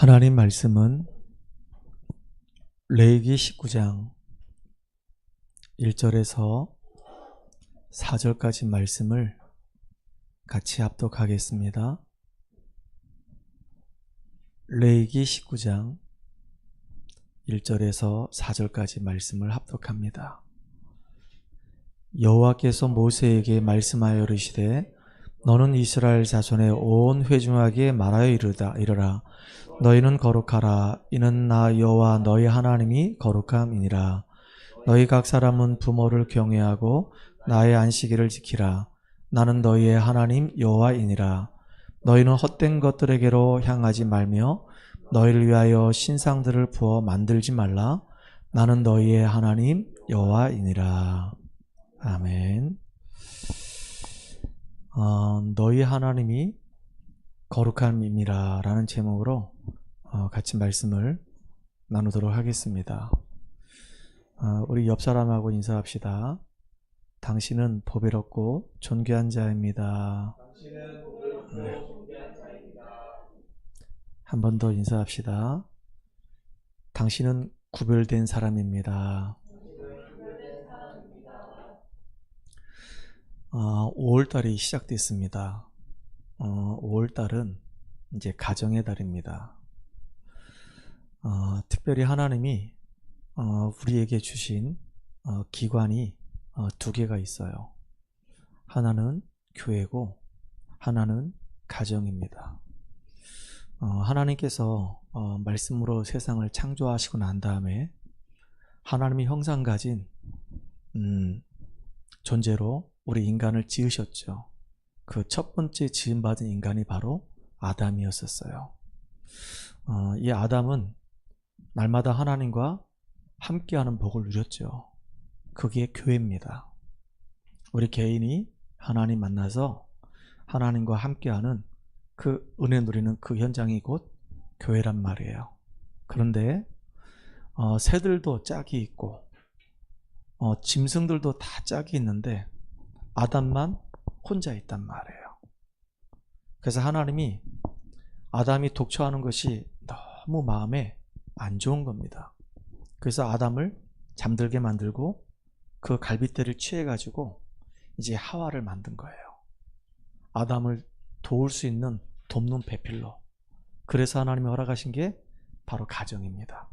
하나님 말씀은 레위기 19장 1절에서 4절까지 말씀을 같이 합독하겠습니다. 레위기 19장 1절에서 4절까지 말씀을 합독합니다. 여호와께서 모세에게 말씀하여 이르시되 너는 이스라엘 자손의 온 회중에게 말하여 이르라. 너희는 거룩하라. 이는 나 여호와 너희 하나님이 거룩함이니라. 너희 각 사람은 부모를 경외하고 나의 안식일을 지키라. 나는 너희의 하나님 여호와이니라. 너희는 헛된 것들에게로 향하지 말며 너희를 위하여 신상들을 부어 만들지 말라. 나는 너희의 하나님 여호와이니라. 아멘. 너희 하나님이 거룩함이니라 라는 제목으로 같이 말씀을 나누도록 하겠습니다. 우리 옆 사람하고 인사합시다. 당신은 보배롭고 존귀한 자입니다. 한 번 더 인사합시다. 당신은 구별된 사람입니다. 5월달이 시작됐습니다. 5월달은 이제 가정의 달입니다. 특별히 하나님이 우리에게 주신 기관이 두 개가 있어요. 하나는 교회고 하나는 가정입니다. 하나님께서 말씀으로 세상을 창조하시고 난 다음에 하나님이 형상 가진 존재로 우리 인간을 지으셨죠. 그 첫 번째 지음받은 인간이 바로 아담이었었어요. 이 아담은 날마다 하나님과 함께하는 복을 누렸죠. 그게 교회입니다. 우리 개인이 하나님 만나서 하나님과 함께하는 그 은혜 누리는 그 현장이 곧 교회란 말이에요. 그런데 새들도 짝이 있고 짐승들도 다 짝이 있는데 아담만 혼자 있단 말이에요. 그래서 하나님이 아담이 독처하는 것이 너무 마음에 안 좋은 겁니다. 그래서 아담을 잠들게 만들고 그 갈빗대를 취해가지고 이제 하와를 만든 거예요. 아담을 도울 수 있는 돕는 배필로. 그래서 하나님이 허락하신 게 바로 가정입니다.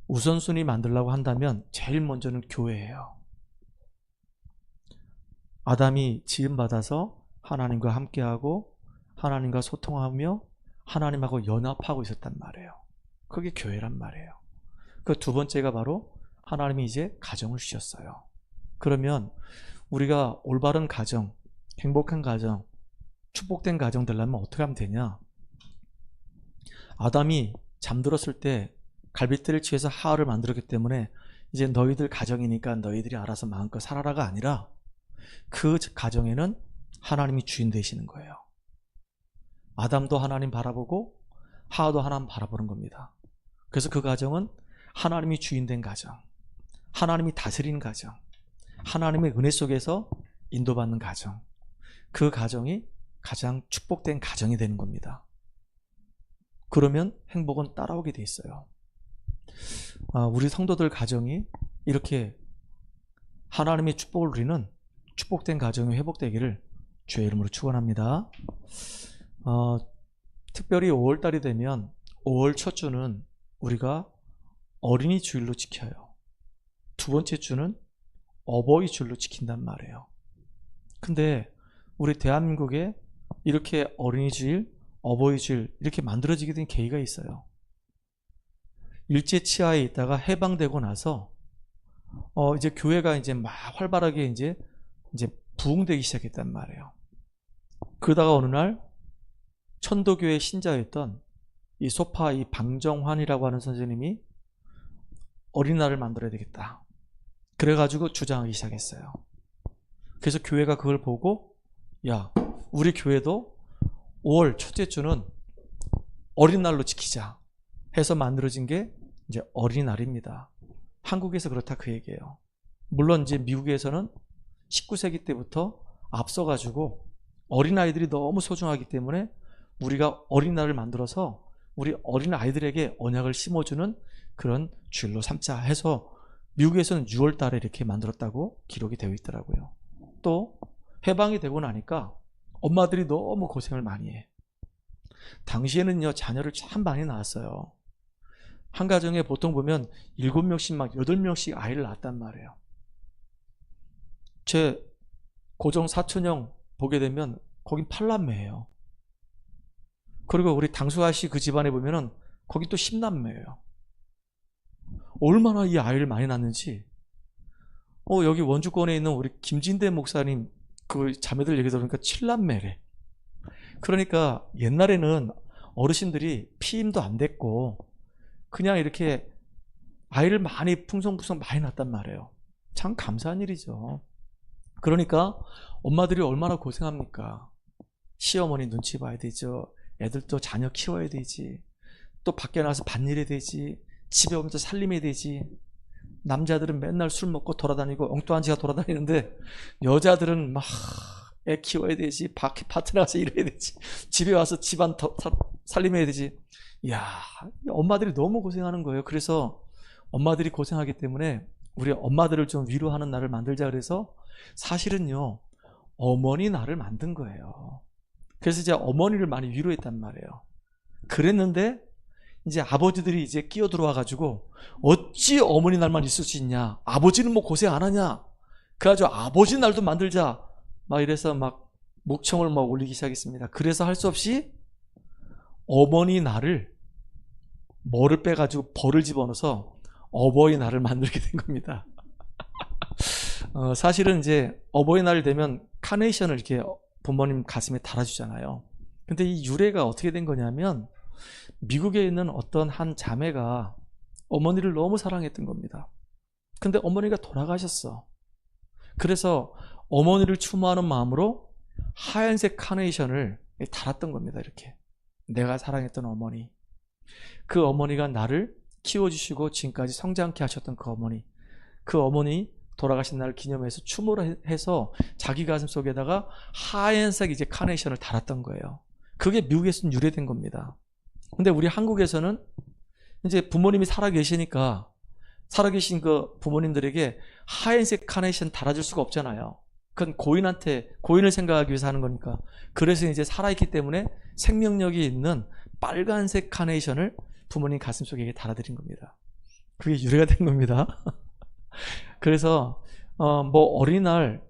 우선순위 만들려고 한다면 제일 먼저는 교회예요. 아담이 지음받아서 하나님과 함께하고 하나님과 소통하며 하나님하고 연합하고 있었단 말이에요. 그게 교회란 말이에요. 그 두 번째가 바로 하나님이 이제 가정을 주셨어요. 그러면 우리가 올바른 가정, 행복한 가정, 축복된 가정 되려면 어떻게 하면 되냐? 아담이 잠들었을 때 갈빗대를 취해서 하와를 만들었기 때문에 이제 너희들 가정이니까 너희들이 알아서 마음껏 살아라가 아니라 그 가정에는 하나님이 주인 되시는 거예요. 아담도 하나님 바라보고 하와도 하나님 바라보는 겁니다. 그래서 그 가정은 하나님이 주인 된 가정, 하나님이 다스리는 가정, 하나님의 은혜 속에서 인도받는 가정, 그 가정이 가장 축복된 가정이 되는 겁니다. 그러면 행복은 따라오게 돼 있어요. 우리 성도들 가정이 이렇게 하나님의 축복을 누리는 축복된 가정이 회복되기를 주의 이름으로 축원합니다. 특별히 5월달이 되면 5월 첫 주는 우리가 어린이 주일로 지켜요. 두 번째 주는 어버이 주일로 지킨단 말이에요. 근데 우리 대한민국에 이렇게 어린이 주일, 어버이 주일 이렇게 만들어지게 된 계기가 있어요. 일제 치하에 있다가 해방되고 나서 이제 교회가 이제 막 활발하게 이제 부흥되기 시작했단 말이에요. 그러다가 어느 날 천도교의 신자였던 이 소파 이 방정환이라고 하는 선생님이 어린이날을 만들어야 되겠다. 그래가지고 주장하기 시작했어요. 그래서 교회가 그걸 보고 야, 우리 교회도 5월 첫째 주는 어린이날로 지키자 해서 만들어진 게 이제 어린이날입니다. 한국에서 그렇다 그 얘기예요. 물론 이제 미국에서는 19세기 때부터 앞서가지고 어린아이들이 너무 소중하기 때문에 우리가 어린이날을 만들어서 우리 어린 아이들에게 언약을 심어주는 그런 주일로 삼자 해서 미국에서는 6월 달에 이렇게 만들었다고 기록이 되어 있더라고요. 또 해방이 되고 나니까 엄마들이 너무 고생을 많이 해. 당시에는요, 자녀를 참 많이 낳았어요. 한 가정에 보통 보면 7명씩 막 8명씩 아이를 낳았단 말이에요. 제 고정 사촌형 보게 되면 거긴 8남매예요. 그리고 우리 당수아씨 그 집안에 보면은 거기 또 10남매예요. 얼마나 이 아이를 많이 낳는지. 여기 원주권에 있는 우리 김진대 목사님 그 자매들 얘기 들으니까 7남매래. 그러니까 옛날에는 어르신들이 피임도 안 됐고 그냥 이렇게 아이를 많이 풍성풍성 많이 낳았단 말이에요. 참 감사한 일이죠. 그러니까 엄마들이 얼마나 고생합니까? 시어머니 눈치 봐야 되죠. 애들도 자녀 키워야 되지. 또 밖에 나가서 밭일해야 되지. 집에 오면서 살림해야 되지. 남자들은 맨날 술 먹고 돌아다니고 엉뚱한 지가 돌아다니는데 여자들은 막 애 키워야 되지. 밖에 밭에 나가서 일해야 되지. 집에 와서 집안 살림해야 되지. 이야, 엄마들이 너무 고생하는 거예요. 그래서 엄마들이 고생하기 때문에 우리 엄마들을 좀 위로하는 날을 만들자 그래서 사실은요, 어머니 날을 만든 거예요. 그래서 이제 어머니를 많이 위로했단 말이에요. 그랬는데 이제 아버지들이 이제 끼어 들어와가지고 어찌 어머니 날만 있을 수 있냐? 아버지는 뭐 고생 안 하냐? 그래가지고 아버지 날도 만들자. 막 이래서 막 목청을 막 올리기 시작했습니다. 그래서 할 수 없이 어머니 날을 뭐를 빼가지고 벌을 집어넣어서 어버이날을 만들게 된 겁니다. 사실은 이제 어버이날 되면 카네이션을 이렇게 부모님 가슴에 달아주잖아요. 근데 이 유래가 어떻게 된 거냐면 미국에 있는 어떤 한 자매가 어머니를 너무 사랑했던 겁니다. 근데 어머니가 돌아가셨어. 그래서 어머니를 추모하는 마음으로 하얀색 카네이션을 달았던 겁니다. 이렇게 내가 사랑했던 어머니, 그 어머니가 나를 키워주시고 지금까지 성장케 하셨던 그 어머니 돌아가신 날을 기념해서 추모를 해서 자기 가슴 속에다가 하얀색 이제 카네이션을 달았던 거예요. 그게 미국에서는 유래된 겁니다. 근데 우리 한국에서는 이제 부모님이 살아계시니까 살아계신 그 부모님들에게 하얀색 카네이션 달아줄 수가 없잖아요. 그건 고인을 생각하기 위해서 하는 거니까. 그래서 이제 살아있기 때문에 생명력이 있는 빨간색 카네이션을 부모님 가슴 속에 달아드린 겁니다. 그게 유래가 된 겁니다. 그래서 뭐 어린이날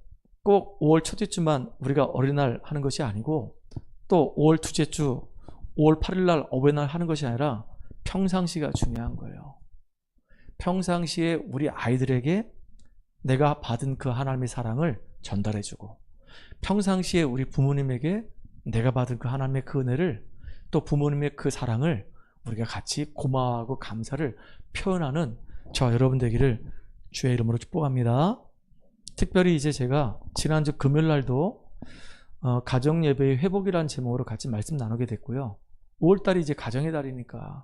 꼭 5월 첫째 주만 우리가 어린이날 하는 것이 아니고 또 5월 둘째 주 5월 8일 날 어버이날 하는 것이 아니라 평상시가 중요한 거예요. 평상시에 우리 아이들에게 내가 받은 그 하나님의 사랑을 전달해주고 평상시에 우리 부모님에게 내가 받은 그 하나님의 그 은혜를 또 부모님의 그 사랑을 우리가 같이 고마워하고 감사를 표현하는 저 여러분 되기를 주의 이름으로 축복합니다. 특별히 이제 제가 지난주 금요일 날도 가정예배의 회복이라는 제목으로 같이 말씀 나누게 됐고요. 5월달이 이제 가정의 달이니까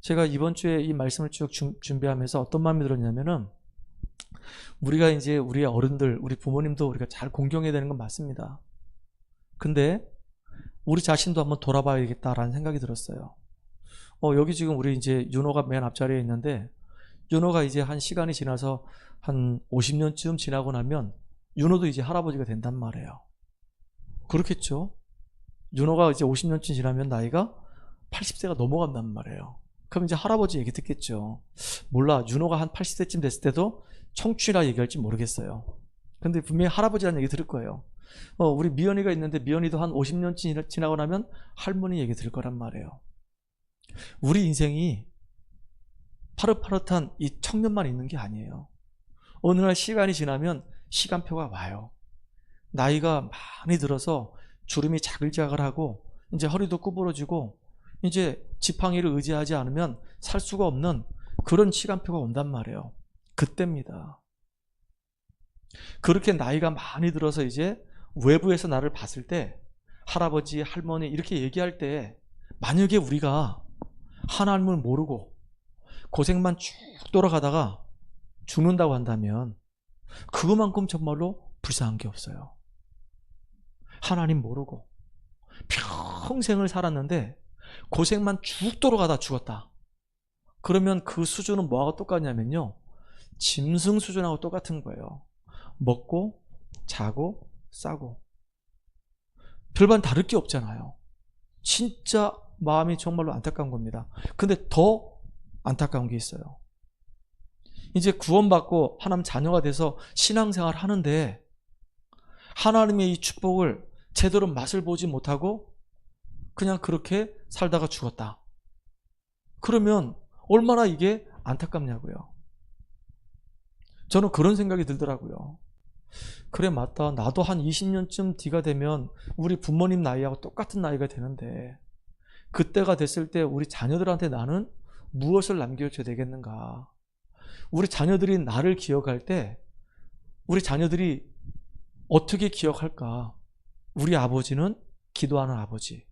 제가 이번 주에 이 말씀을 쭉 준비하면서 어떤 마음이 들었냐면은 우리가 이제 우리의 어른들, 우리 부모님도 우리가 잘 공경해야 되는 건 맞습니다. 근데 우리 자신도 한번 돌아봐야겠다라는 생각이 들었어요. 여기 지금 우리 이제 윤호가 맨 앞자리에 있는데 윤호가 이제 한 시간이 지나서 한 50년쯤 지나고 나면 윤호도 이제 할아버지가 된단 말이에요. 그렇겠죠? 윤호가 이제 50년쯤 지나면 나이가 80세가 넘어간단 말이에요. 그럼 이제 할아버지 얘기 듣겠죠. 몰라, 윤호가 한 80세쯤 됐을 때도 청춘이라 얘기할지 모르겠어요. 근데 분명히 할아버지라는 얘기 들을 거예요. 우리 미연이가 있는데 미연이도 한 50년쯤 지나고 나면 할머니 얘기 들을 거란 말이에요. 우리 인생이 파릇파릇한 이 청년만 있는 게 아니에요. 어느 날 시간이 지나면 시간표가 와요. 나이가 많이 들어서 주름이 자글자글하고 이제 허리도 구부러지고 이제 지팡이를 의지하지 않으면 살 수가 없는 그런 시간표가 온단 말이에요. 그때입니다. 그렇게 나이가 많이 들어서 이제 외부에서 나를 봤을 때 할아버지, 할머니 이렇게 얘기할 때 만약에 우리가 하나님을 모르고 고생만 쭉 돌아가다가 죽는다고 한다면 그것만큼 정말로 불쌍한 게 없어요. 하나님 모르고 평생을 살았는데 고생만 죽도록 하다 죽었다. 그러면 그 수준은 뭐하고 똑같냐면요, 짐승 수준하고 똑같은 거예요. 먹고 자고 싸고 별반 다를 게 없잖아요. 진짜 마음이 정말로 안타까운 겁니다. 근데 더 안타까운 게 있어요. 이제 구원받고 하나님 자녀가 돼서 신앙생활 하는데 하나님의 이 축복을 제대로 맛을 보지 못하고 그냥 그렇게 살다가 죽었다. 그러면 얼마나 이게 안타깝냐고요. 저는 그런 생각이 들더라고요. 그래, 맞다. 나도 한 20년쯤 뒤가 되면 우리 부모님 나이하고 똑같은 나이가 되는데 그때가 됐을 때 우리 자녀들한테 나는 무엇을 남겨줘야 되겠는가. 우리 자녀들이 나를 기억할 때 우리 자녀들이 어떻게 기억할까. 우리 아버지는 기도하는 아버지,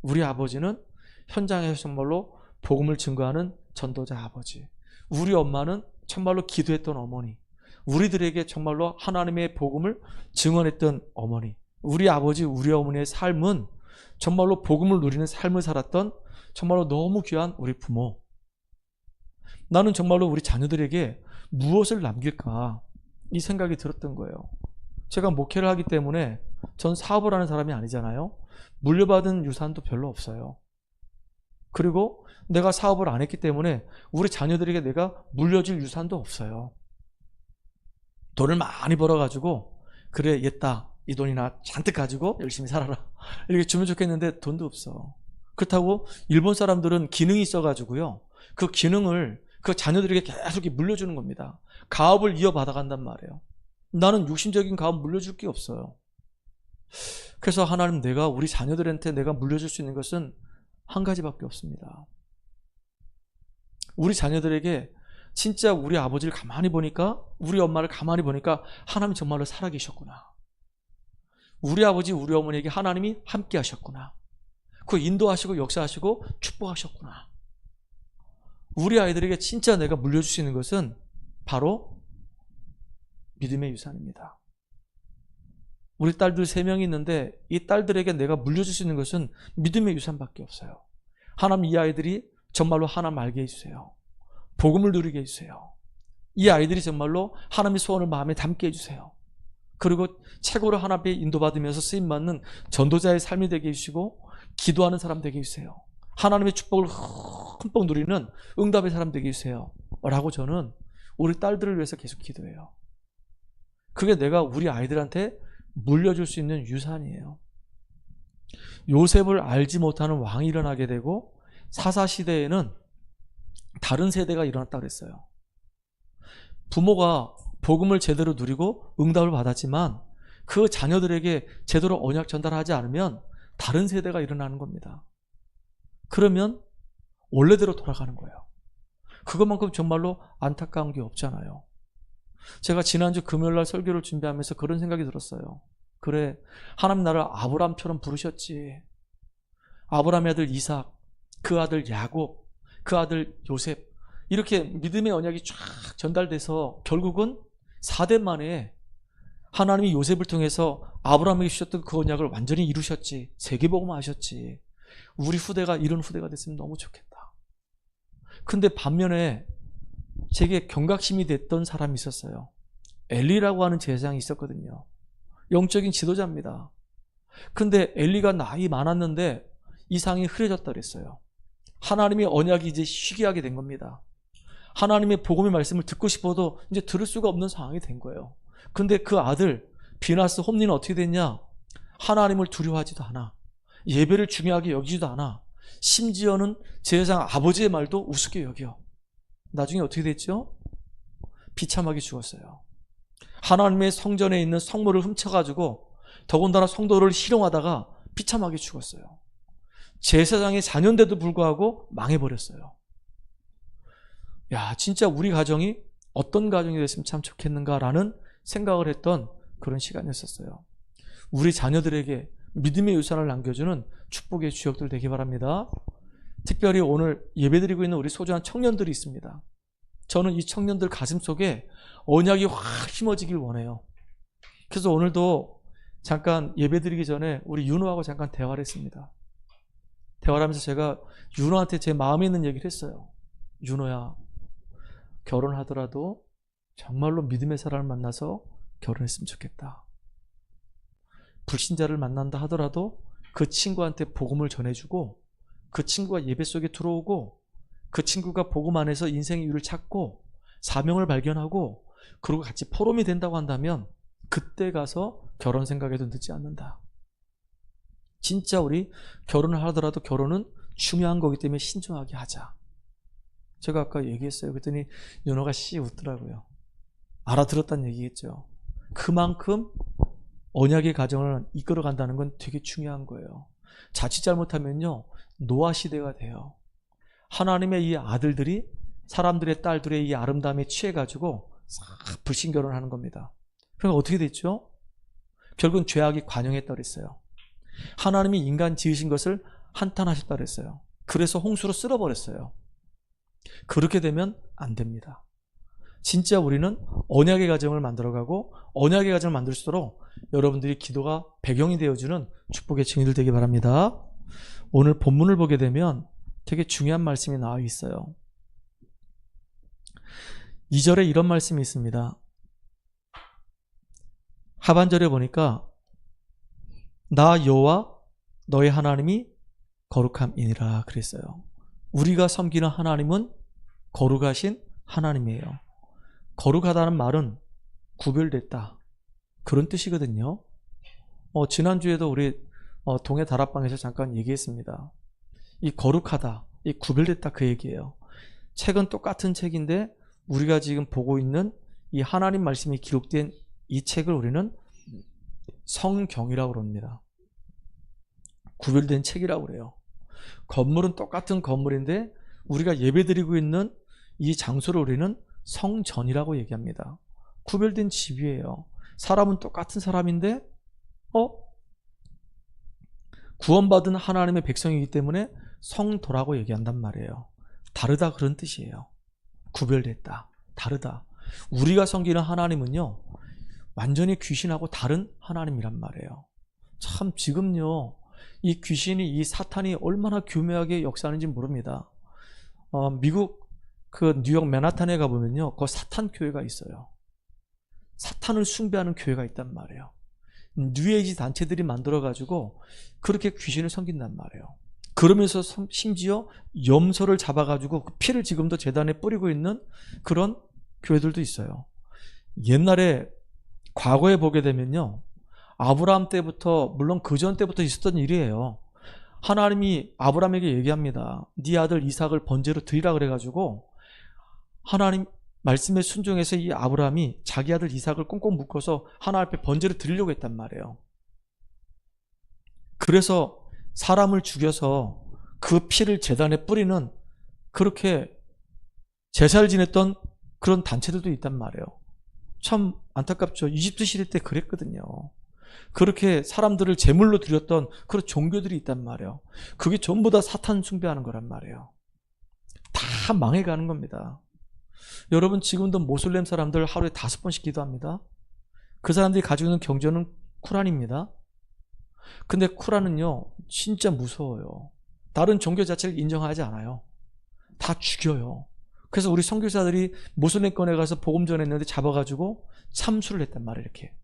우리 아버지는 현장에서 정말로 복음을 증거하는 전도자 아버지, 우리 엄마는 정말로 기도했던 어머니, 우리들에게 정말로 하나님의 복음을 증언했던 어머니, 우리 아버지, 우리 어머니의 삶은 정말로 복음을 누리는 삶을 살았던 정말로 너무 귀한 우리 부모. 나는 정말로 우리 자녀들에게 무엇을 남길까, 이 생각이 들었던 거예요. 제가 목회를 하기 때문에 전 사업을 하는 사람이 아니잖아요. 물려받은 유산도 별로 없어요. 그리고 내가 사업을 안 했기 때문에 우리 자녀들에게 내가 물려줄 유산도 없어요. 돈을 많이 벌어가지고 그래, 얘다, 이 돈이나 잔뜩 가지고 열심히 살아라, 이렇게 주면 좋겠는데 돈도 없어. 그렇다고 일본 사람들은 기능이 있어가지고요, 그 기능을 그 자녀들에게 계속 물려주는 겁니다. 가업을 이어받아 간단 말이에요. 나는 육신적인 가업 물려줄 게 없어요. 그래서 하나님, 내가 우리 자녀들한테 내가 물려줄 수 있는 것은 한 가지밖에 없습니다. 우리 자녀들에게 진짜 우리 아버지를 가만히 보니까, 우리 엄마를 가만히 보니까 하나님이 정말로 살아계셨구나. 우리 아버지, 우리 어머니에게 하나님이 함께 하셨구나. 그 인도하시고 역사하시고 축복하셨구나. 우리 아이들에게 진짜 내가 물려줄 수 있는 것은 바로 믿음의 유산입니다. 우리 딸들 3명이 있는데 이 딸들에게 내가 물려줄 수 있는 것은 믿음의 유산밖에 없어요. 하나님, 이 아이들이 정말로 하나님 알게 해주세요. 복음을 누리게 해주세요. 이 아이들이 정말로 하나님의 소원을 마음에 담게 해주세요. 그리고 최고로 하나님께 인도받으면서 쓰임받는 전도자의 삶이 되게 해주시고 기도하는 사람 되게 해주세요. 하나님의 축복을 흠뻑 누리는 응답의 사람 되게 해주세요 라고 저는 우리 딸들을 위해서 계속 기도해요. 그게 내가 우리 아이들한테 물려줄 수 있는 유산이에요. 요셉을 알지 못하는 왕이 일어나게 되고 사사시대에는 다른 세대가 일어났다고 그랬어요. 부모가 복음을 제대로 누리고 응답을 받았지만 그 자녀들에게 제대로 언약 전달하지 않으면 다른 세대가 일어나는 겁니다. 그러면 원래대로 돌아가는 거예요. 그것만큼 정말로 안타까운 게 없잖아요. 제가 지난주 금요일날 설교를 준비하면서 그런 생각이 들었어요. 그래, 하나님 나를 아브람처럼 부르셨지. 아브람의 아들 이삭, 그 아들 야곱, 그 아들 요셉, 이렇게 믿음의 언약이 쫙 전달돼서 결국은 4대 만에 하나님이 요셉을 통해서 아브라함에게 주셨던 그 언약을 완전히 이루셨지. 세계복음화 하셨지. 우리 후대가 이런 후대가 됐으면 너무 좋겠다. 근데 반면에 제게 경각심이 됐던 사람이 있었어요. 엘리라고 하는 제사장이 있었거든요. 영적인 지도자입니다. 근데 엘리가 나이 많았는데 이상이 흐려졌다 그랬어요. 하나님의 언약이 이제 쉬게하게 된 겁니다. 하나님의 복음의 말씀을 듣고 싶어도 이제 들을 수가 없는 상황이 된 거예요. 근데 그 아들 비나스 홈리는 어떻게 됐냐? 하나님을 두려워하지도 않아. 예배를 중요하게 여기지도 않아. 심지어는 제사장 아버지의 말도 우습게 여겨. 나중에 어떻게 됐죠? 비참하게 죽었어요. 하나님의 성전에 있는 성물을 훔쳐가지고 더군다나 성도를 희롱하다가 비참하게 죽었어요. 제사장의 자녀인데도 불구하고 망해버렸어요. 야, 진짜 우리 가정이 어떤 가정이 됐으면 참 좋겠는가라는 생각을 했던 그런 시간이었어요. 우리 자녀들에게 믿음의 유산을 남겨주는 축복의 주역들 되기 바랍니다. 특별히 오늘 예배드리고 있는 우리 소중한 청년들이 있습니다. 저는 이 청년들 가슴 속에 언약이 확 심어지길 원해요. 그래서 오늘도 잠깐 예배드리기 전에 우리 윤호하고 잠깐 대화를 했습니다. 대화하면서 제가 윤호한테 제 마음에 있는 얘기를 했어요. 윤호야, 결혼하더라도 정말로 믿음의 사람을 만나서 결혼했으면 좋겠다. 불신자를 만난다 하더라도 그 친구한테 복음을 전해주고 그 친구가 예배 속에 들어오고 그 친구가 복음 안에서 인생의 이유를 찾고 사명을 발견하고 그리고 같이 포럼이 된다고 한다면 그때 가서 결혼 생각해도 늦지 않는다. 진짜 우리 결혼을 하더라도 결혼은 중요한 거기 때문에 신중하게 하자. 제가 아까 얘기했어요. 그랬더니 윤호가 씨 웃더라고요. 알아들었다는 얘기겠죠. 그만큼 언약의 가정을 이끌어 간다는 건 되게 중요한 거예요. 자칫 잘못하면요, 노아 시대가 돼요. 하나님의 이 아들들이 사람들의 딸들의 이 아름다움에 취해가지고 싹 불신 결혼하는 겁니다. 그러니까 어떻게 됐죠? 결국은 죄악이 관영했다 그랬어요. 하나님이 인간 지으신 것을 한탄하셨다 그랬어요. 그래서 홍수로 쓸어버렸어요. 그렇게 되면 안 됩니다. 진짜 우리는 언약의 가정을 만들어가고 언약의 가정을 만들수록 여러분들이 기도가 배경이 되어주는 축복의 증인들 되기 바랍니다. 오늘 본문을 보게 되면 되게 중요한 말씀이 나와 있어요. 2절에 이런 말씀이 있습니다. 하반절에 보니까 나 여호와 너의 하나님이 거룩함이니라 그랬어요. 우리가 섬기는 하나님은 거룩하신 하나님이에요. 거룩하다는 말은 구별됐다, 그런 뜻이거든요. 지난주에도 우리 동해 다락방에서 잠깐 얘기했습니다. 이 거룩하다, 이 구별됐다, 그 얘기예요. 책은 똑같은 책인데 우리가 지금 보고 있는 이 하나님 말씀이 기록된 이 책을 우리는 성경이라고 그럽니다. 구별된 책이라고 그래요. 건물은 똑같은 건물인데 우리가 예배드리고 있는 이 장소를 우리는 성전이라고 얘기합니다. 구별된 집이에요. 사람은 똑같은 사람인데 구원받은 하나님의 백성이기 때문에 성도라고 얘기한단 말이에요. 다르다, 그런 뜻이에요. 구별됐다, 다르다. 우리가 섬기는 하나님은요, 완전히 귀신하고 다른 하나님이란 말이에요. 참 지금요, 이 귀신이, 이 사탄이 얼마나 교묘하게 역사하는지 모릅니다. 미국 그 뉴욕 맨하탄에 가보면요, 그 사탄 교회가 있어요. 사탄을 숭배하는 교회가 있단 말이에요. 뉴에이지 단체들이 만들어가지고 그렇게 귀신을 섬긴단 말이에요. 그러면서 심지어 염소를 잡아가지고 그 피를 지금도 제단에 뿌리고 있는 그런 교회들도 있어요. 옛날에 과거에 보게 되면요, 아브라함 때부터, 물론 그전 때부터 있었던 일이에요. 하나님이 아브라함에게 얘기합니다. 네 아들 이삭을 번제로 드리라 그래가지고 하나님 말씀에 순종해서 이 아브라함이 자기 아들 이삭을 꽁꽁 묶어서 하나님 앞에 번제로 드리려고 했단 말이에요. 그래서 사람을 죽여서 그 피를 제단에 뿌리는, 그렇게 제사를 지냈던 그런 단체들도 있단 말이에요. 참 안타깝죠. 이집트 시대 때 그랬거든요. 그렇게 사람들을 제물로 드렸던 그런 종교들이 있단 말이에요. 그게 전부 다 사탄 숭배하는 거란 말이에요. 다 망해가는 겁니다. 여러분, 지금도 모슬렘 사람들 하루에 5번씩 기도합니다. 그 사람들이 가지고 있는 경전은 쿠란입니다. 근데 쿠란은요, 진짜 무서워요. 다른 종교 자체를 인정하지 않아요. 다 죽여요. 그래서 우리 선교사들이 모슬렘권에 가서 복음 전했는데 잡아가지고 참수를 했단 말이에요. 이렇게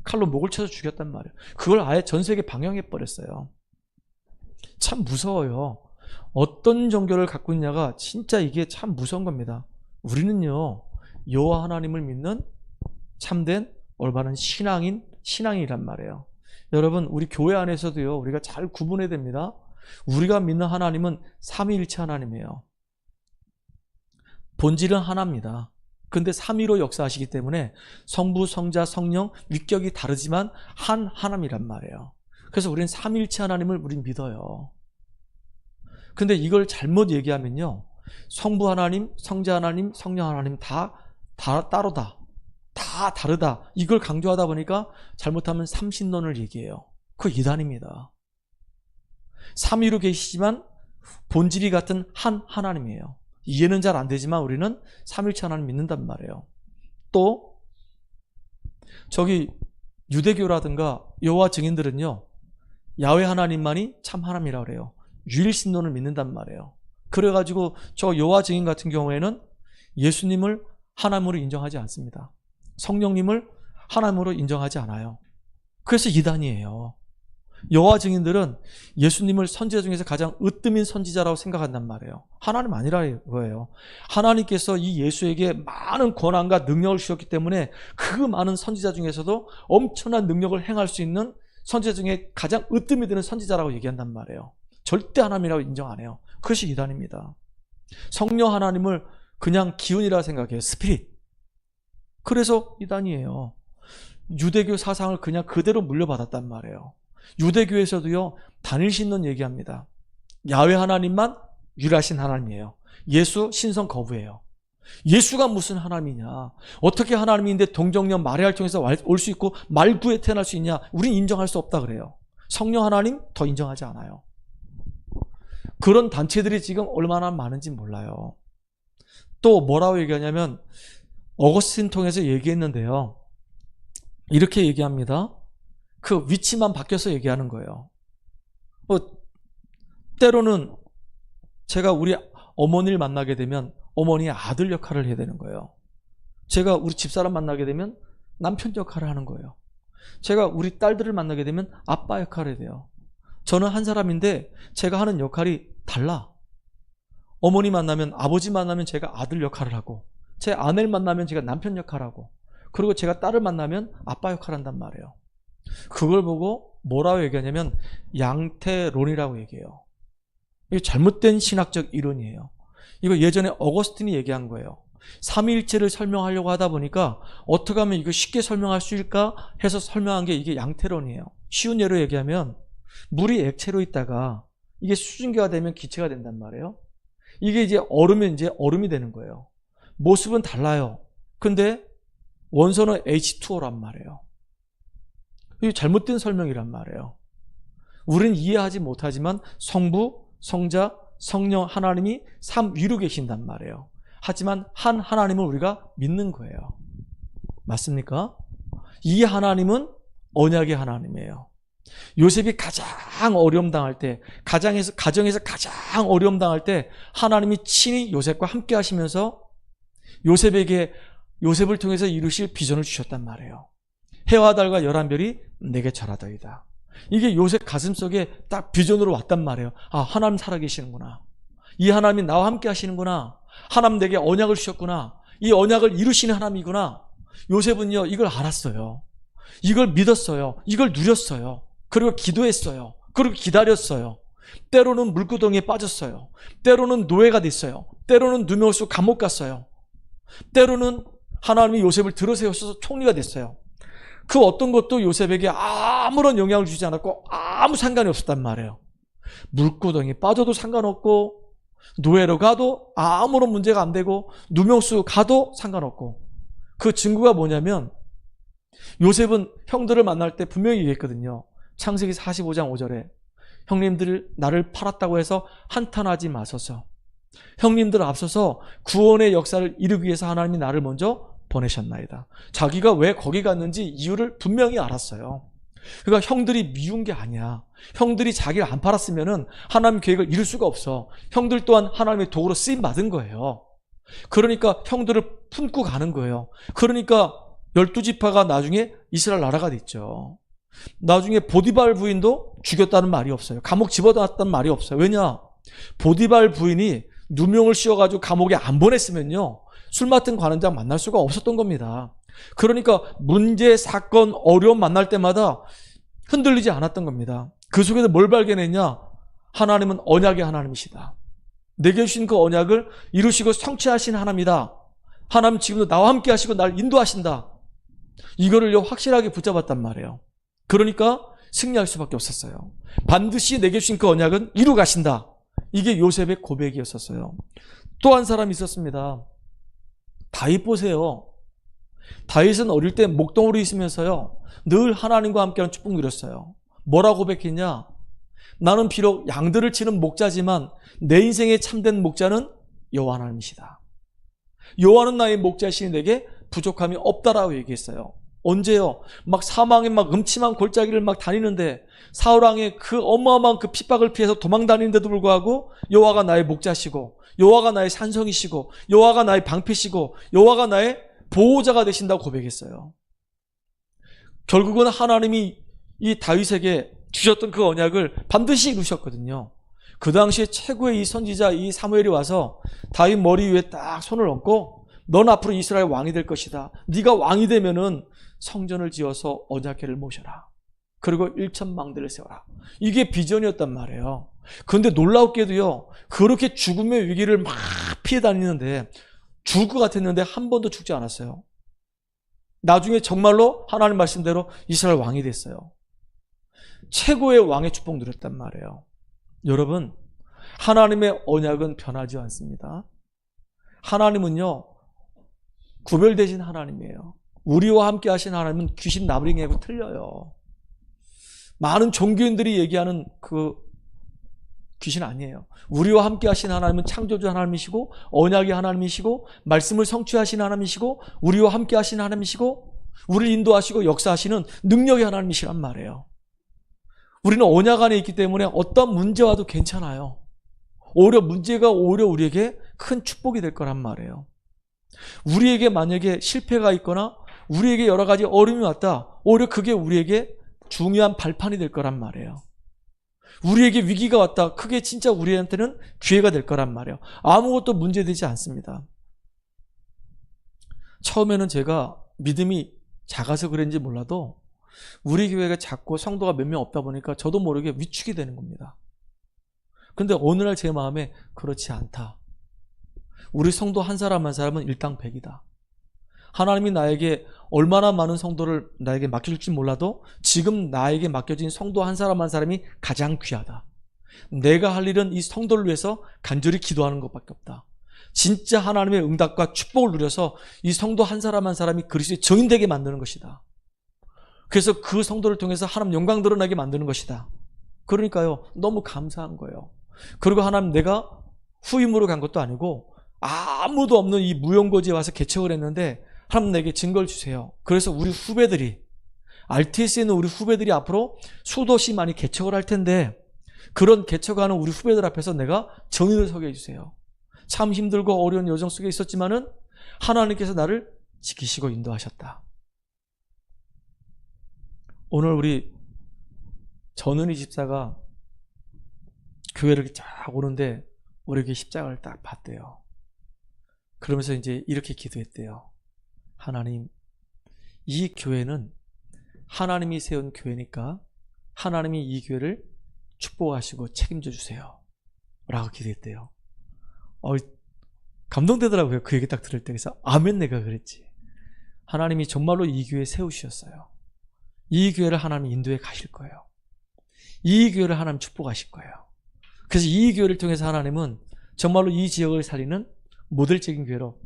칼로 목을 쳐서 죽였단 말이에요. 그걸 아예 전 세계 방영해버렸어요. 참 무서워요. 어떤 종교를 갖고 있냐가 진짜 이게 참 무서운 겁니다. 우리는요, 여호와 하나님을 믿는 참된 올바른 신앙이란 말이에요. 여러분, 우리 교회 안에서도요, 우리가 잘 구분해야 됩니다. 우리가 믿는 하나님은 삼위일체 하나님이에요. 본질은 하나입니다. 근데 삼위로 역사하시기 때문에 성부, 성자, 성령 위격이 다르지만 한 하나님이란 말이에요. 그래서 우리는 삼위일체 하나님을 우린 믿어요. 근데 이걸 잘못 얘기하면요, 성부 하나님, 성자 하나님, 성령 하나님 다 따로다, 다 다르다, 이걸 강조하다 보니까 잘못하면 삼신론을 얘기해요. 그거 이단입니다. 삼위로 계시지만 본질이 같은 한 하나님이에요. 이해는 잘 안 되지만 우리는 삼위일체 하나님 믿는단 말이에요. 또 저기 유대교라든가 여호와 증인들은요, 야훼 하나님만이 참 하나님이라고 그래요. 유일신론을 믿는단 말이에요. 그래가지고 저 여호와 증인 같은 경우에는 예수님을 하나님으로 인정하지 않습니다. 성령님을 하나님으로 인정하지 않아요. 그래서 이단이에요. 여호와 증인들은 예수님을 선지자 중에서 가장 으뜸인 선지자라고 생각한단 말이에요. 하나님 아니라고요. 하나님께서 이 예수에게 많은 권한과 능력을 주셨기 때문에 그 많은 선지자 중에서도 엄청난 능력을 행할 수 있는 선지자 중에 가장 으뜸이 되는 선지자라고 얘기한단 말이에요. 절대 하나님이라고 인정 안 해요. 그것이 이단입니다. 성령 하나님을 그냥 기운이라 생각해요. 스피릿. 그래서 이단이에요. 유대교 사상을 그냥 그대로 물려받았단 말이에요. 유대교에서도요, 단일신론 얘기합니다. 야훼 하나님만 유일하신 하나님이에요. 예수 신성 거부예요. 예수가 무슨 하나님이냐? 어떻게 하나님인데 동정녀 마리아를 통해서 올 수 있고 말구에 태어날 수 있냐? 우린 인정할 수 없다 그래요. 성령 하나님 더 인정하지 않아요. 그런 단체들이 지금 얼마나 많은지 몰라요. 또 뭐라고 얘기하냐면 어거스틴 통해서 얘기했는데요. 이렇게 얘기합니다. 그 위치만 바뀌어서 얘기하는 거예요. 때로는 제가 우리 어머니를 만나게 되면 어머니의 아들 역할을 해야 되는 거예요. 제가 우리 집사람 만나게 되면 남편 역할을 하는 거예요. 제가 우리 딸들을 만나게 되면 아빠 역할을 해야 돼요. 저는 한 사람인데 제가 하는 역할이 달라. 어머니 만나면, 아버지 만나면 제가 아들 역할을 하고, 제 아내를 만나면 제가 남편 역할을 하고, 그리고 제가 딸을 만나면 아빠 역할을 한단 말이에요. 그걸 보고 뭐라고 얘기하냐면 양태론이라고 얘기해요. 이거 잘못된 신학적 이론이에요. 이거 예전에 어거스틴이 얘기한 거예요. 삼위일체를 설명하려고 하다 보니까 어떻게 하면 이거 쉽게 설명할 수 있을까 해서 설명한 게 이게 양태론이에요. 쉬운 예로 얘기하면 물이 액체로 있다가 이게 수증기가 되면 기체가 된단 말이에요. 이게 이제 얼으면 이제 얼음이 되는 거예요. 모습은 달라요. 근데 원소는 H2O란 말이에요. 이게 잘못된 설명이란 말이에요. 우리는 이해하지 못하지만 성부, 성자, 성령 하나님이 삼위로 계신단 말이에요. 하지만 한 하나님을 우리가 믿는 거예요. 맞습니까? 이 하나님은 언약의 하나님이에요. 요셉이 가장 어려움 당할 때, 가정에서 가장 어려움 당할 때 하나님이 친히 요셉과 함께 하시면서 요셉을 통해서 이루실 비전을 주셨단 말이에요. 해와 달과 열한 별이 내게 절하더이다. 이게 요셉 가슴속에 딱 비전으로 왔단 말이에요. 아, 하나님 살아계시는구나. 이 하나님이 나와 함께 하시는구나. 하나님 내게 언약을 주셨구나. 이 언약을 이루시는 하나님이구나. 요셉은요, 이걸 알았어요. 이걸 믿었어요. 이걸 누렸어요. 그리고 기도했어요. 그리고 기다렸어요. 때로는 물구덩이에 빠졌어요. 때로는 노예가 됐어요. 때로는 누명수 감옥 갔어요. 때로는 하나님이 요셉을 들어세우셔서 총리가 됐어요. 그 어떤 것도 요셉에게 아무런 영향을 주지 않았고 아무 상관이 없었단 말이에요. 물구덩이에 빠져도 상관없고, 노예로 가도 아무런 문제가 안 되고, 누명수 가도 상관없고. 그 증거가 뭐냐면 요셉은 형들을 만날 때 분명히 얘기했거든요. 창세기 45장 5절에 형님들 나를 팔았다고 해서 한탄하지 마소서. 형님들 앞서서 구원의 역사를 이루기 위해서 하나님이 나를 먼저 보내셨나이다. 자기가 왜 거기 갔는지 이유를 분명히 알았어요. 그러니까 형들이 미운 게 아니야. 형들이 자기를 안 팔았으면은 하나님 계획을 이룰 수가 없어. 형들 또한 하나님의 도구로 쓰임 받은 거예요. 그러니까 형들을 품고 가는 거예요. 그러니까 12지파가 나중에 이스라엘 나라가 됐죠. 나중에 보디발 부인도 죽였다는 말이 없어요. 감옥 집어넣었다는 말이 없어요. 왜냐? 보디발 부인이 누명을 씌워가지고 감옥에 안 보냈으면요, 술 맡은 관원장 만날 수가 없었던 겁니다. 그러니까 문제, 사건, 어려움 만날 때마다 흔들리지 않았던 겁니다. 그 속에서 뭘 발견했냐? 하나님은 언약의 하나님이시다. 내게 주신 그 언약을 이루시고 성취하신 하나님이다. 하나님 지금도 나와 함께 하시고 나를 인도하신다. 이거를요, 확실하게 붙잡았단 말이에요. 그러니까 승리할 수밖에 없었어요. 반드시 내게 주신 그 언약은 이루 가신다. 이게 요셉의 고백이었었어요. 또 한 사람이 있었습니다. 다윗 보세요. 다윗은 어릴 때 목동으로 있으면서요, 늘 하나님과 함께하는 축복 누렸어요. 뭐라고 고백했냐? 나는 비록 양들을 치는 목자지만 내 인생의 참된 목자는 여호와 하나님이시다. 여호와는 나의 목자시니 내게 부족함이 없다라고 얘기했어요. 언제요? 막 사망의 막 음침한 골짜기를 막 다니는데 사울왕의 그 어마어마한 그 핍박을 피해서 도망 다니는데도 불구하고 여호와가 나의 목자시고 여호와가 나의 산성이시고 여호와가 나의 방패시고 여호와가 나의 보호자가 되신다고 고백했어요. 결국은 하나님이 이 다윗에게 주셨던 그 언약을 반드시 이루셨거든요. 그 당시에 최고의 이 선지자 이 사무엘이 와서 다윗 머리 위에 딱 손을 얹고 넌 앞으로 이스라엘 왕이 될 것이다. 네가 왕이 되면은 성전을 지어서 언약궤를 모셔라. 그리고 1,000망대를 세워라. 이게 비전이었단 말이에요. 그런데 놀랍게도요. 그렇게 죽음의 위기를 막 피해 다니는데 죽을 것 같았는데 한 번도 죽지 않았어요. 나중에 정말로 하나님 말씀대로 이스라엘 왕이 됐어요. 최고의 왕의 축복 누렸단 말이에요. 여러분, 하나님의 언약은 변하지 않습니다. 하나님은요, 구별되신 하나님이에요. 우리와 함께 하신 하나님은 귀신 나부랭이하고 틀려요. 많은 종교인들이 얘기하는 그 귀신 아니에요. 우리와 함께 하신 하나님은 창조주 하나님이시고 언약의 하나님이시고 말씀을 성취하신 하나님이시고 우리와 함께 하신 하나님이시고 우리를 인도하시고 역사하시는 능력의 하나님이시란 말이에요. 우리는 언약 안에 있기 때문에 어떤 문제 와도 괜찮아요. 오히려 문제가 오히려 우리에게 큰 축복이 될 거란 말이에요. 우리에게 만약에 실패가 있거나 우리에게 여러 가지 어려움이 왔다. 오히려 그게 우리에게 중요한 발판이 될 거란 말이에요. 우리에게 위기가 왔다. 그게 진짜 우리한테는 기회가 될 거란 말이에요. 아무것도 문제되지 않습니다. 처음에는 제가 믿음이 작아서 그런지 몰라도 우리 교회가 작고 성도가 몇 명 없다 보니까 저도 모르게 위축이 되는 겁니다. 그런데 어느 날 제 마음에 그렇지 않다. 우리 성도 한 사람 한 사람은 일당백이다. 하나님이 나에게 얼마나 많은 성도를 나에게 맡겨줄지 몰라도 지금 나에게 맡겨진 성도 한 사람이 가장 귀하다. 내가 할 일은 이 성도를 위해서 간절히 기도하는 것밖에 없다. 진짜 하나님의 응답과 축복을 누려서 이 성도 한 사람이 그리스도의 증인되게 만드는 것이다. 그래서 그 성도를 통해서 하나님 영광 드러나게 만드는 것이다. 그러니까요, 너무 감사한 거예요. 그리고 하나님, 내가 후임으로 간 것도 아니고 아무도 없는 이 무용고지에 와서 개척을 했는데 하나님 내게 증거를 주세요. 그래서 우리 후배들이, RTS에 있는 우리 후배들이 앞으로 수도 없이 많이 개척을 할 텐데 그런 개척하는 우리 후배들 앞에서 내가 정의를 서게 해주세요. 참 힘들고 어려운 여정 속에 있었지만은 하나님께서 나를 지키시고 인도하셨다. 오늘 우리 전은희 집사가 교회를 쫙 오는데 우리에게 십자가를 딱 봤대요. 그러면서 이제 이렇게 기도했대요. 하나님, 이 교회는 하나님이 세운 교회니까 하나님이 이 교회를 축복하시고 책임져 주세요. 라고 기도했대요. 감동되더라고요. 그 얘기 딱 들을 때. 그래서 아멘, 내가 그랬지. 하나님이 정말로 이 교회 세우셨어요. 이 교회를 하나님 인도해 가실 거예요. 이 교회를 하나님 축복하실 거예요. 그래서 이 교회를 통해서 하나님은 정말로 이 지역을 살리는 모델적인 교회로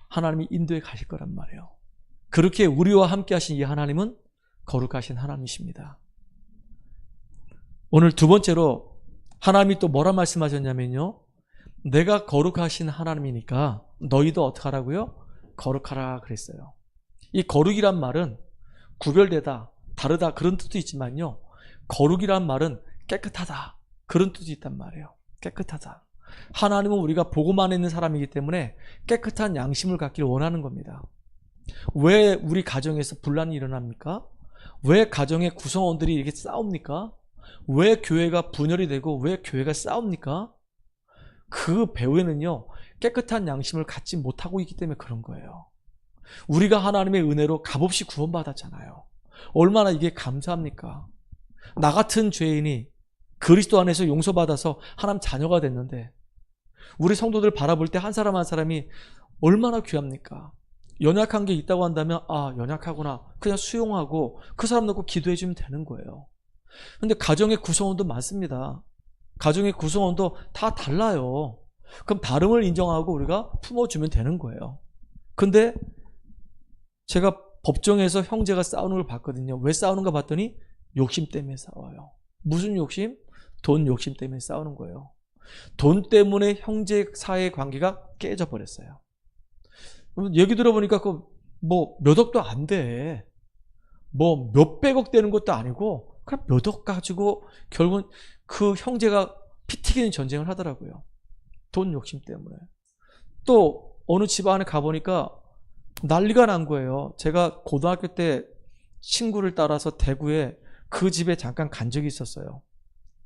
하나님이 인도해 가실 거란 말이에요. 그렇게 우리와 함께 하신 이 하나님은 거룩하신 하나님이십니다. 오늘 두 번째로 하나님이 또 뭐라 말씀하셨냐면요, 내가 거룩하신 하나님이니까 너희도 어떻게 하라고요? 거룩하라 그랬어요. 이 거룩이란 말은 구별되다, 다르다 그런 뜻도 있지만요, 거룩이란 말은 깨끗하다 그런 뜻이 있단 말이에요. 깨끗하다. 하나님은 우리가 복음 안에 있는 사람이기 때문에 깨끗한 양심을 갖기를 원하는 겁니다. 왜 우리 가정에서 분란이 일어납니까? 왜 가정의 구성원들이 이렇게 싸웁니까? 왜 교회가 분열이 되고 왜 교회가 싸웁니까? 그 배후에는요, 깨끗한 양심을 갖지 못하고 있기 때문에 그런 거예요. 우리가 하나님의 은혜로 값없이 구원받았잖아요. 얼마나 이게 감사합니까? 나 같은 죄인이 그리스도 안에서 용서받아서 하나님 자녀가 됐는데 우리 성도들 바라볼 때 한 사람 한 사람이 얼마나 귀합니까? 연약한 게 있다고 한다면 연약하구나 그냥 수용하고 그 사람 놓고 기도해 주면 되는 거예요. 근데 가정의 구성원도 많습니다. 가정의 구성원도 다 달라요. 그럼 다름을 인정하고 우리가 품어주면 되는 거예요. 근데 제가 법정에서 형제가 싸우는 걸 봤거든요. 왜 싸우는가 봤더니 욕심 때문에 싸워요. 무슨 욕심? 돈 욕심 때문에 싸우는 거예요. 돈 때문에 형제 사이의 관계가 깨져 버렸어요. 얘기 들어보니까 몇 억도 안 돼. 뭐 몇백억 되는 것도 아니고 그냥 몇 억 가지고 결국은 그 형제가 피 튀기는 전쟁을 하더라고요. 돈 욕심 때문에. 또 어느 집안에 가보니까 난리가 난 거예요. 제가 고등학교 때 친구를 따라서 대구에 그 집에 잠깐 간 적이 있었어요.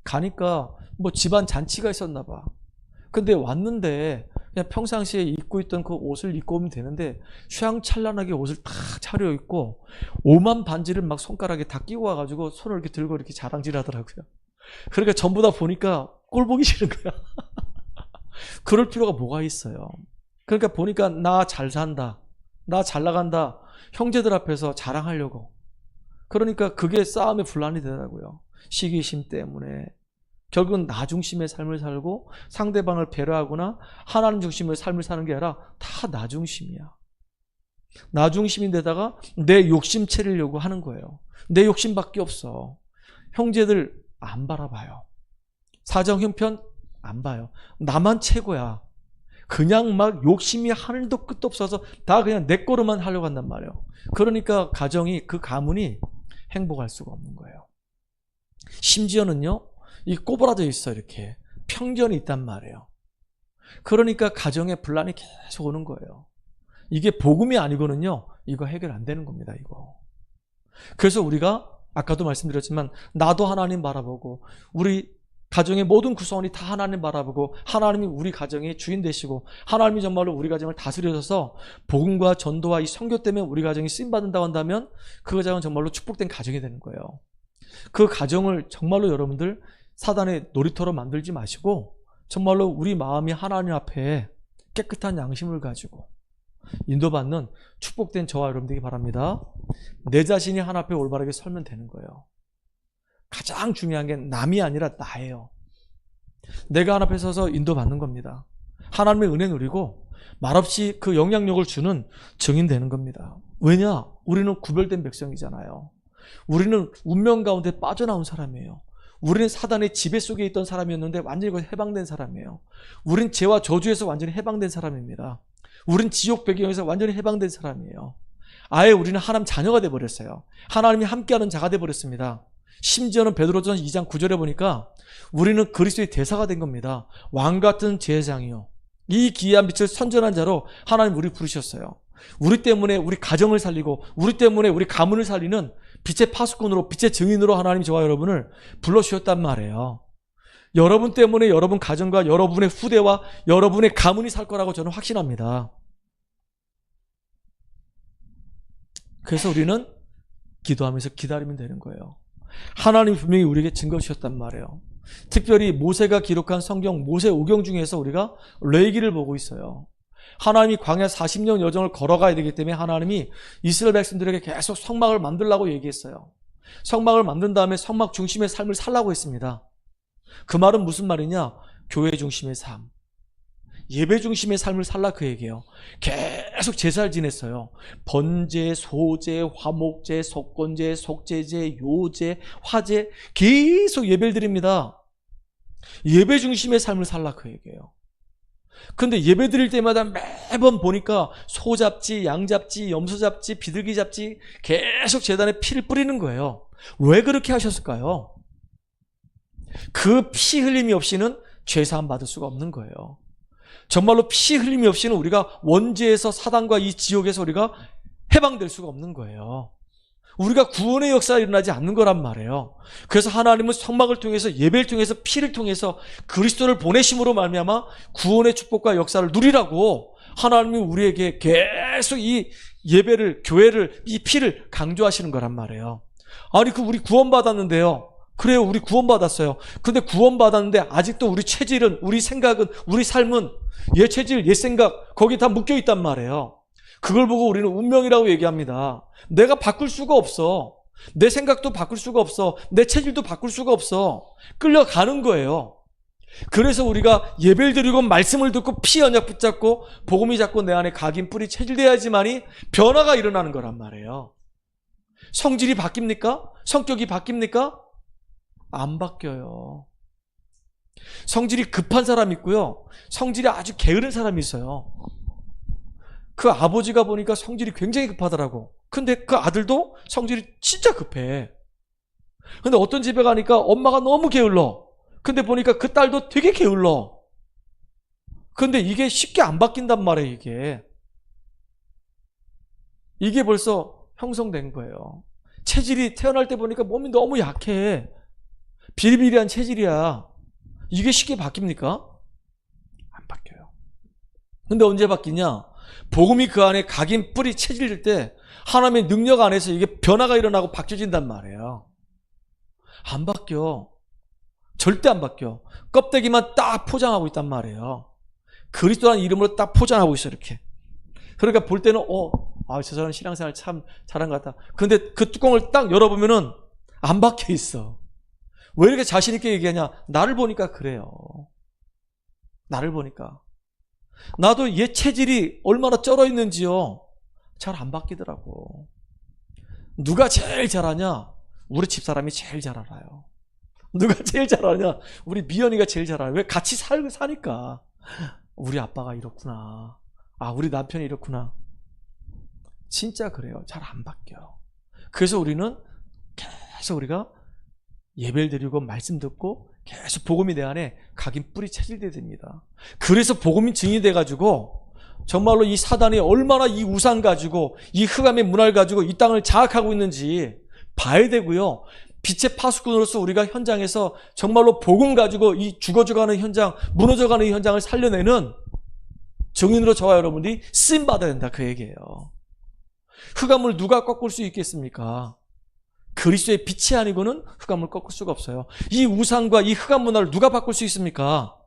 가니까 뭐 집안 잔치가 있었나 봐. 근데 왔는데 그냥 평상시에 입고 있던 그 옷을 입고 오면 되는데 휘황찬란하게 옷을 탁 차려입고 오만 반지를 막 손가락에 다 끼고 와가지고 손을 이렇게 들고 이렇게 자랑질 하더라고요. 그러니까 전부 다 보니까 꼴 보기 싫은 거야. 그럴 필요가 뭐가 있어요. 그러니까 보니까 나 잘 산다, 나 잘 나간다, 형제들 앞에서 자랑하려고. 그러니까 그게 싸움의 분란이 되더라고요. 시기심 때문에. 결국은 나 중심의 삶을 살고 상대방을 배려하거나 하나님 중심의 삶을 사는 게 아니라 다 나 중심이야. 나 중심인데다가 내 욕심 채리려고 하는 거예요. 내 욕심밖에 없어. 형제들 안 바라봐요. 사정 형편 안 봐요. 나만 최고야. 그냥 막 욕심이 하늘도 끝도 없어서 다 그냥 내 거로만 하려고 한단 말이에요. 그러니까 가정이, 그 가문이 행복할 수가 없는 거예요. 심지어는요, 이 꼬부라져 있어. 이렇게 편견이 있단 말이에요. 그러니까 가정에 분란이 계속 오는 거예요. 이게 복음이 아니고는요, 이거 해결 안 되는 겁니다. 이거. 그래서 우리가 아까도 말씀드렸지만 나도 하나님 바라보고 우리 가정의 모든 구성원이 다 하나님 바라보고 하나님이 우리 가정의 주인 되시고 하나님이 정말로 우리 가정을 다스려서 복음과 전도와 이 선교 때문에 우리 가정이 쓰임받는다고 한다면 그 가정은 정말로 축복된 가정이 되는 거예요. 그 가정을 정말로 여러분들 사단의 놀이터로 만들지 마시고 정말로 우리 마음이 하나님 앞에 깨끗한 양심을 가지고 인도받는 축복된 저와 여러분 되기 바랍니다. 내 자신이 하나님 앞에 올바르게 설면 되는 거예요. 가장 중요한 게 남이 아니라 나예요. 내가 하나님 앞에 서서 인도받는 겁니다. 하나님의 은혜 누리고 말없이 그 영향력을 주는 증인 되는 겁니다. 왜냐? 우리는 구별된 백성이잖아요. 우리는 운명 가운데 빠져나온 사람이에요. 우리는 사단의 지배 속에 있던 사람이었는데 완전히 해방된 사람이에요. 우린 죄와 저주에서 완전히 해방된 사람입니다. 우린 지옥 배경에서 완전히 해방된 사람이에요. 아예 우리는 하나님 자녀가 돼버렸어요. 하나님이 함께하는 자가 돼버렸습니다. 심지어는 베드로전서 2장 9절에 보니까 우리는 그리스도의 대사가 된 겁니다. 왕같은 제사장이요, 이 기이한 빛을 선전한 자로 하나님 우리 부르셨어요. 우리 때문에 우리 가정을 살리고 우리 때문에 우리 가문을 살리는 빛의 파수꾼으로, 빛의 증인으로 하나님이 저와 여러분을 불러주셨단 말이에요. 여러분 때문에 여러분 가정과 여러분의 후대와 여러분의 가문이 살 거라고 저는 확신합니다. 그래서 우리는 기도하면서 기다리면 되는 거예요. 하나님이 분명히 우리에게 증거 주셨단 말이에요. 특별히 모세가 기록한 성경 모세오경 중에서 우리가 레위기를 보고 있어요. 하나님이 광야 40년 여정을 걸어가야 되기 때문에 하나님이 이스라엘 백성들에게 계속 성막을 만들라고 얘기했어요. 성막을 만든 다음에 성막 중심의 삶을 살라고 했습니다. 그 말은 무슨 말이냐? 교회 중심의 삶, 예배 중심의 삶을 살라 그 얘기예요. 계속 제사를 지냈어요. 번제, 소제, 화목제, 속건제, 속제제, 요제, 화제, 계속 예배를 드립니다. 예배 중심의 삶을 살라 그 얘기예요. 근데 예배 드릴 때마다 매번 보니까 소 잡지, 양 잡지, 염소 잡지, 비둘기 잡지 계속 제단에 피를 뿌리는 거예요. 왜 그렇게 하셨을까요? 그 피 흘림이 없이는 죄사함 받을 수가 없는 거예요. 정말로 피 흘림이 없이는 우리가 원죄에서 사단과 이 지옥에서 우리가 해방될 수가 없는 거예요. 우리가 구원의 역사가 일어나지 않는 거란 말이에요. 그래서 하나님은 성막을 통해서, 예배를 통해서, 피를 통해서 그리스도를 보내심으로 말미암아 구원의 축복과 역사를 누리라고 하나님이 우리에게 계속 이 예배를, 교회를, 이 피를 강조하시는 거란 말이에요. 아니 우리 구원받았는데요. 그래요, 우리 구원받았어요. 근데 구원받았는데 아직도 우리 체질은, 우리 생각은, 우리 삶은 옛 체질, 옛 생각 거기 다 묶여있단 말이에요. 그걸 보고 우리는 운명이라고 얘기합니다. 내가 바꿀 수가 없어. 내 생각도 바꿀 수가 없어. 내 체질도 바꿀 수가 없어. 끌려가는 거예요. 그래서 우리가 예배를 드리고 말씀을 듣고 피 언약 붙잡고 복음이 자꾸 내 안에 각인 뿌리 체질돼야지만이 변화가 일어나는 거란 말이에요. 성질이 바뀝니까? 성격이 바뀝니까? 안 바뀌어요. 성질이 급한 사람이 있고요, 성질이 아주 게으른 사람이 있어요. 그 아버지가 보니까 성질이 굉장히 급하더라고. 근데 그 아들도 성질이 진짜 급해. 근데 어떤 집에 가니까 엄마가 너무 게을러. 근데 보니까 그 딸도 되게 게을러. 근데 이게 쉽게 안 바뀐단 말이에요, 이게. 이게 벌써 형성된 거예요. 체질이 태어날 때 보니까 몸이 너무 약해. 비리비리한 체질이야. 이게 쉽게 바뀝니까? 안 바뀌어요. 근데 언제 바뀌냐? 복음이 그 안에 각인 뿌리 체질일 때 하나님의 능력 안에서 이게 변화가 일어나고 바뀌어진단 말이에요. 안 바뀌어. 절대 안 바뀌어. 껍데기만 딱 포장하고 있단 말이에요. 그리스도라는 이름으로 딱 포장하고 있어, 이렇게. 그러니까 볼 때는 저 사람 신앙생활 참 잘한 것 같다. 근데 그 뚜껑을 딱 열어보면은 안 박혀 있어. 왜 이렇게 자신 있게 얘기하냐? 나를 보니까 그래요. 나를 보니까. 나도 얘 체질이 얼마나 쩔어 있는지요. 잘 안 바뀌더라고. 누가 제일 잘하냐? 우리 집사람이 제일 잘 알아요. 누가 제일 잘 아냐? 우리 미연이가 제일 잘 알아요. 왜? 같이 사니까. 우리 아빠가 이렇구나. 우리 남편이 이렇구나. 진짜 그래요. 잘 안 바뀌어. 그래서 우리는 계속 우리가 예배를 드리고 말씀 듣고 계속 복음이 내 안에 각인 뿌리 체질돼야 됩니다. 그래서 복음이 증인이 돼가지고 정말로 이 사단이 얼마나 이 우상 가지고 이 흑암의 문화를 가지고 이 땅을 장악하고 있는지 봐야 되고요. 빛의 파수꾼으로서 우리가 현장에서 정말로 복음 가지고 이 죽어져가는 현장, 무너져가는 이 현장을 살려내는 증인으로 저와 여러분들이 쓰임받아야 된다, 그 얘기예요. 흑암을 누가 꺾을 수 있겠습니까? 그리스도의 빛이 아니고는 흑암을 꺾을 수가 없어요. 이 우상과 이 흑암 문화를 누가 바꿀 수 있습니까?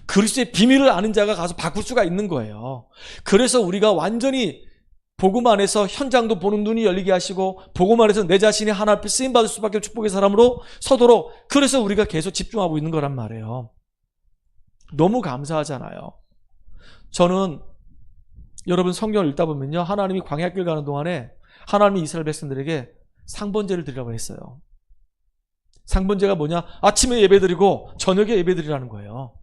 그리스도의 비밀을 아는 자가 가서 바꿀 수가 있는 거예요. 그래서 우리가 완전히 복음 안에서 현장도 보는 눈이 열리게 하시고 복음 안에서 내 자신이 하나 앞에 쓰임받을 수밖에 없는 축복의 사람으로 서도록, 그래서 우리가 계속 집중하고 있는 거란 말이에요. 너무 감사하잖아요. 저는 여러분 성경을 읽다 보면요, 하나님이 광야길 가는 동안에 하나님이 이스라엘 백성들에게 상번제를 드리라고 했어요. 상번제가 뭐냐? 아침에 예배드리고 저녁에 예배드리라는 거예요.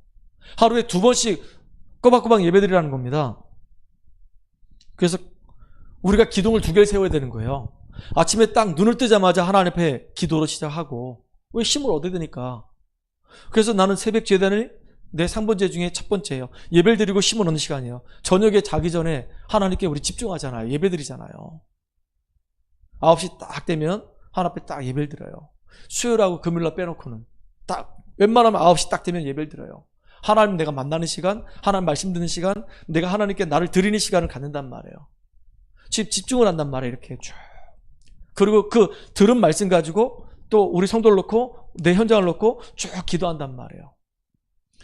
하루에 2번씩 꼬박꼬박 예배드리라는 겁니다. 그래서 우리가 기둥을 2개를 세워야 되는 거예요. 아침에 딱 눈을 뜨자마자 하나님 앞에 기도로 시작하고, 왜? 힘을 얻어야 되니까. 그래서 나는 새벽 제단을 내 상번제 중에 첫 번째예요. 예배를 드리고 힘을 얻는 시간이에요. 저녁에 자기 전에 하나님께 우리 집중하잖아요. 예배 드리잖아요. 9시 딱 되면 하나님 앞에 딱 예배를 드려요. 수요일하고 금요일날 빼놓고는 딱 웬만하면 9시 딱 되면 예배를 드려요. 하나님 내가 만나는 시간, 하나님 말씀 듣는 시간, 내가 하나님께 나를 드리는 시간을 갖는단 말이에요. 집중을 한단 말이에요. 이렇게 쭉. 그리고 그 들은 말씀 가지고 또 우리 성도를 놓고 내 현장을 놓고 쭉 기도한단 말이에요.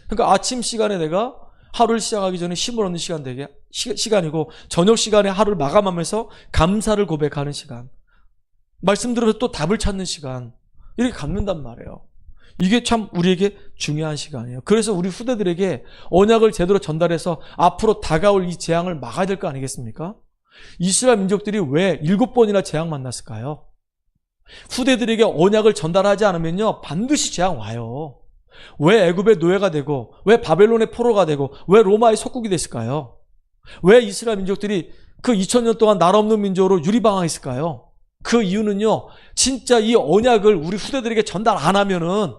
그러니까 아침 시간에 내가 하루를 시작하기 전에 힘을 얻는 시간이고, 저녁 시간에 하루를 마감하면서 감사를 고백하는 시간, 말씀 들으면서 또 답을 찾는 시간, 이렇게 갖는단 말이에요. 이게 참 우리에게 중요한 시간이에요. 그래서 우리 후대들에게 언약을 제대로 전달해서 앞으로 다가올 이 재앙을 막아야 될 거 아니겠습니까? 이스라엘 민족들이 왜 7번이나 재앙 만났을까요? 후대들에게 언약을 전달하지 않으면요, 반드시 재앙 와요. 왜 애굽의 노예가 되고, 왜 바벨론의 포로가 되고, 왜 로마의 속국이 됐을까요? 왜 이스라엘 민족들이 그 2000년 동안 나라 없는 민족으로 유리방황했을까요? 그 이유는요, 진짜 이 언약을 우리 후대들에게 전달 안 하면은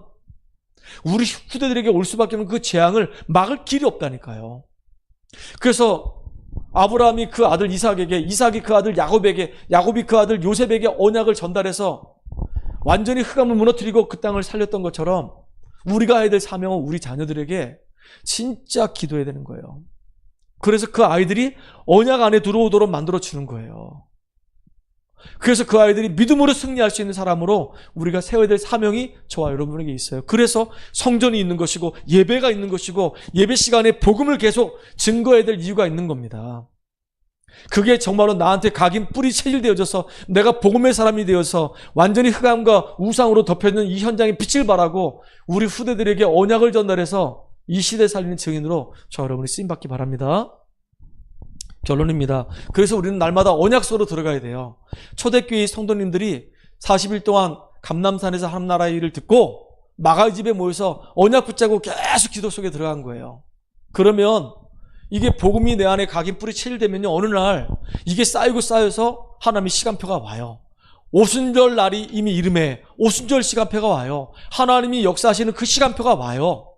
우리 후대들에게 올 수밖에 없는 그 재앙을 막을 길이 없다니까요. 그래서 아브라함이 그 아들 이삭에게, 이삭이 그 아들 야곱에게, 야곱이 그 아들 요셉에게 언약을 전달해서 완전히 흑암을 무너뜨리고 그 땅을 살렸던 것처럼 우리가 해야 될 사명은 우리 자녀들에게 진짜 기도해야 되는 거예요. 그래서 그 아이들이 언약 안에 들어오도록 만들어주는 거예요. 그래서 그 아이들이 믿음으로 승리할 수 있는 사람으로 우리가 세워야 될 사명이 저와 여러분에게 있어요. 그래서 성전이 있는 것이고 예배가 있는 것이고 예배 시간에 복음을 계속 증거해야 될 이유가 있는 겁니다. 그게 정말로 나한테 각인 뿌리 체질되어져서 내가 복음의 사람이 되어서 완전히 흑암과 우상으로 덮여있는 이 현장에 빛을 발하고 우리 후대들에게 언약을 전달해서 이 시대 살리는 증인으로 저 여러분이 쓰임받기 바랍니다. 결론입니다. 그래서 우리는 날마다 언약소로 들어가야 돼요. 초대교회 성도님들이 40일 동안 감람산에서 하나님나라의 일을 듣고 마가의 집에 모여서 언약 붙잡고 계속 기도 속에 들어간 거예요. 그러면 이게 복음이 내 안에 각인 뿌리 체질되면요, 어느 날 이게 쌓이고 쌓여서 하나님의 시간표가 와요. 오순절 날이 이미 이름에 오순절 시간표가 와요. 하나님이 역사하시는 그 시간표가 와요.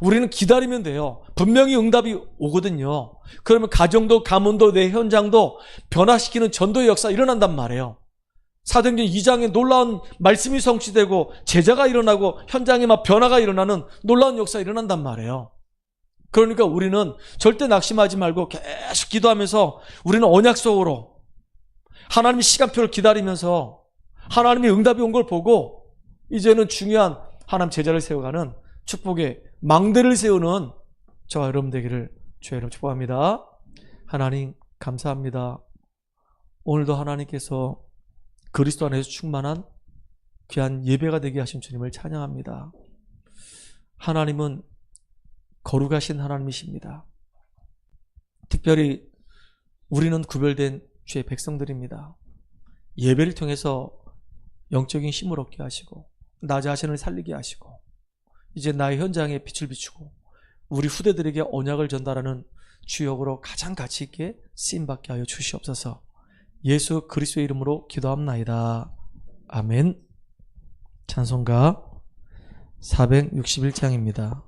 우리는 기다리면 돼요. 분명히 응답이 오거든요. 그러면 가정도 가문도 내 현장도 변화시키는 전도의 역사 일어난단 말이에요. 사도행전 2장에 놀라운 말씀이 성취되고 제자가 일어나고 현장에 막 변화가 일어나는 놀라운 역사 일어난단 말이에요. 그러니까 우리는 절대 낙심하지 말고 계속 기도하면서 우리는 언약 속으로 하나님의 시간표를 기다리면서 하나님의 응답이 온 걸 보고 이제는 중요한 하나님 제자를 세워가는 축복의 망대를 세우는 저와 여러분 되기를 주의 이름으로 축복합니다. 하나님 감사합니다. 오늘도 하나님께서 그리스도 안에서 충만한 귀한 예배가 되게 하신 주님을 찬양합니다. 하나님은 거룩하신 하나님이십니다. 특별히 우리는 구별된 주의 백성들입니다. 예배를 통해서 영적인 힘을 얻게 하시고 나 자신을 살리게 하시고 이제 나의 현장에 빛을 비추고 우리 후대들에게 언약을 전달하는 주역으로 가장 가치 있게 쓰임받게 하여 주시옵소서. 예수 그리스도의 이름으로 기도합나이다. 아멘. 찬송가 461장입니다.